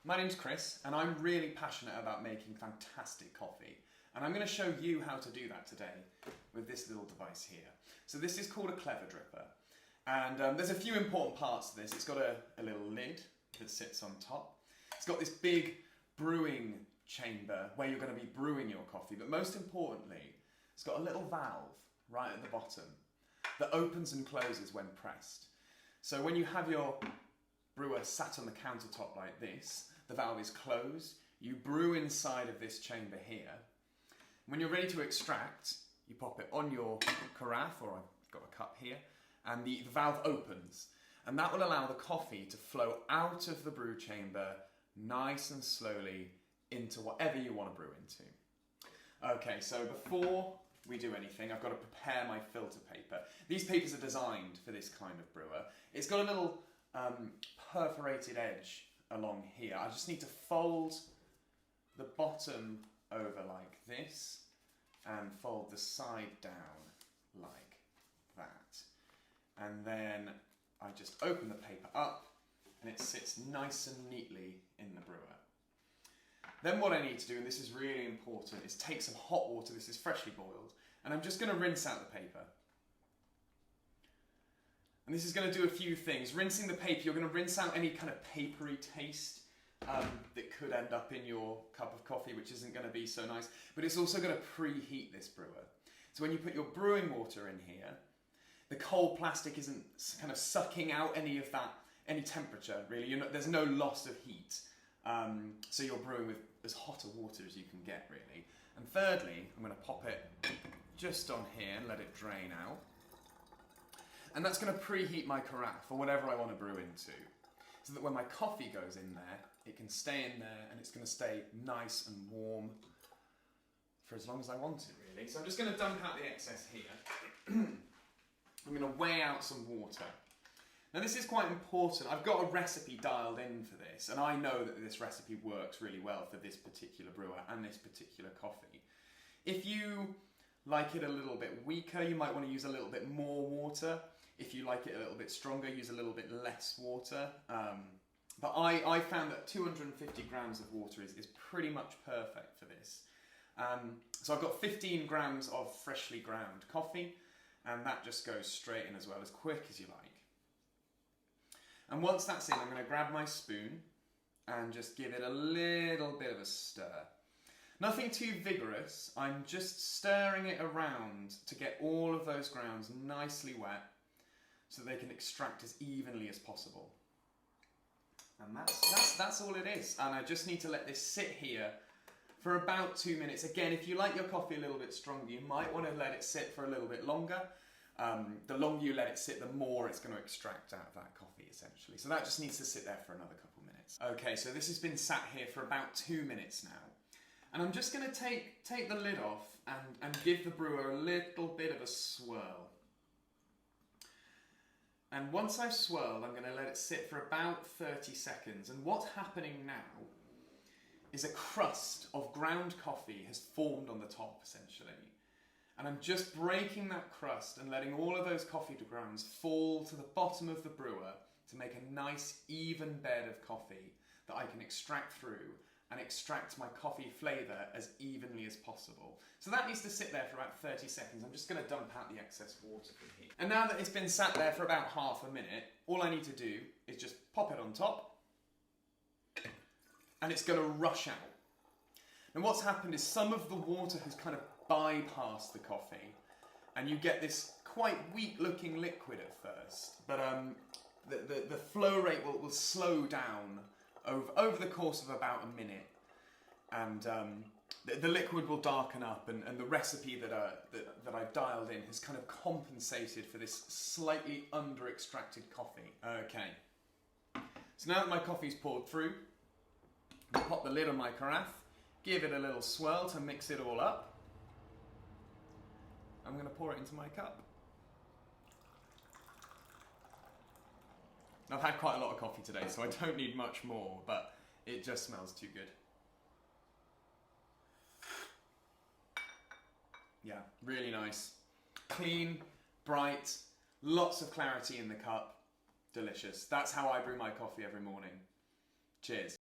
My name's Chris and I'm really passionate about making fantastic coffee, and I'm going to show you how to do that today with this little device here. So this is called a clever dripper, and there's a few important parts to this. It's got a little lid that sits on top. It's got this big brewing chamber where you're going to be brewing your coffee, but most importantly it's got a little valve right at the bottom that opens and closes when pressed. So when you have your brewer sat on the countertop like this, the valve is closed, you brew inside of this chamber here. When you're ready to extract, you pop it on your carafe, or I've got a cup here, and the valve opens. And that will allow the coffee to flow out of the brew chamber nice and slowly into whatever you want to brew into. Okay, so before we do anything, I've got to prepare my filter paper. These papers are designed for this kind of brewer. It's got a little perforated edge along here. I just need to fold the bottom over like this and fold the side down like that. And then I just open the paper up and it sits nice and neatly in the brewer. Then what I need to do, and this is really important, is take some hot water. This is freshly boiled, and I'm just going to rinse out the paper. And this is going to do a few things. Rinsing the paper, you're going to rinse out any kind of papery taste that could end up in your cup of coffee, which isn't going to be so nice. But it's also going to preheat this brewer. So when you put your brewing water in here, the cold plastic isn't kind of sucking out any of that, any temperature really. There's no loss of heat. So you're brewing with as hot a water as you can get, really. And thirdly, I'm going to pop it just on here and let it drain out. And that's going to preheat my carafe, or whatever I want to brew into, so that when my coffee goes in there, it can stay in there and it's going to stay nice and warm for as long as I want it, really. So I'm just going to dump out the excess here. I'm going to weigh out some water. Now this is quite important. I've got a recipe dialed in for this, and I know that this recipe works really well for this particular brewer and this particular coffee. If you like it a little bit weaker, you might want to use a little bit more water. If you like it a little bit stronger, use a little bit less water. But I found that 250 grams of water is pretty much perfect for this. So I've got 15 grams of freshly ground coffee, and that just goes straight in as well, as quick as you like. And once that's in, I'm going to grab my spoon and just give it a little bit of a stir. Nothing too vigorous, I'm just stirring it around to get all of those grounds nicely wet so they can extract as evenly as possible. And that's all it is. And I just need to let this sit here for about 2 minutes. Again, if you like your coffee a little bit stronger, you might want to let it sit for a little bit longer. The longer you let it sit, the more it's going to extract out of that coffee, essentially. So that just needs to sit there for another couple minutes. Okay, so this has been sat here for about 2 minutes now. And I'm just going to take the lid off and give the brewer a little bit of a swirl. And once I've swirled, I'm going to let it sit for about 30 seconds. And what's happening now is a crust of ground coffee has formed on the top, essentially. And I'm just breaking that crust and letting all of those coffee grounds fall to the bottom of the brewer to make a nice even bed of coffee that I can extract through and extract my coffee flavour as evenly as possible. So that needs to sit there for about 30 seconds. I'm just going to dump out the excess water from here. And now that it's been sat there for about half a minute, all I need to do is just pop it on top, and it's going to rush out. And what's happened is some of the water has kind of bypassed the coffee, and you get this quite weak looking liquid at first, but the flow rate will slow down over the course of about a minute, and the liquid will darken up, and the recipe that I've dialed in has kind of compensated for this slightly under extracted coffee. Okay, so now that my coffee's poured through, I'll pop the lid on my carafe, give it a little swirl to mix it all up. I'm going to pour it into my cup. I've had quite a lot of coffee today, so I don't need much more, but it just smells too good. Yeah, really nice. Clean, bright, lots of clarity in the cup. Delicious. That's how I brew my coffee every morning. Cheers.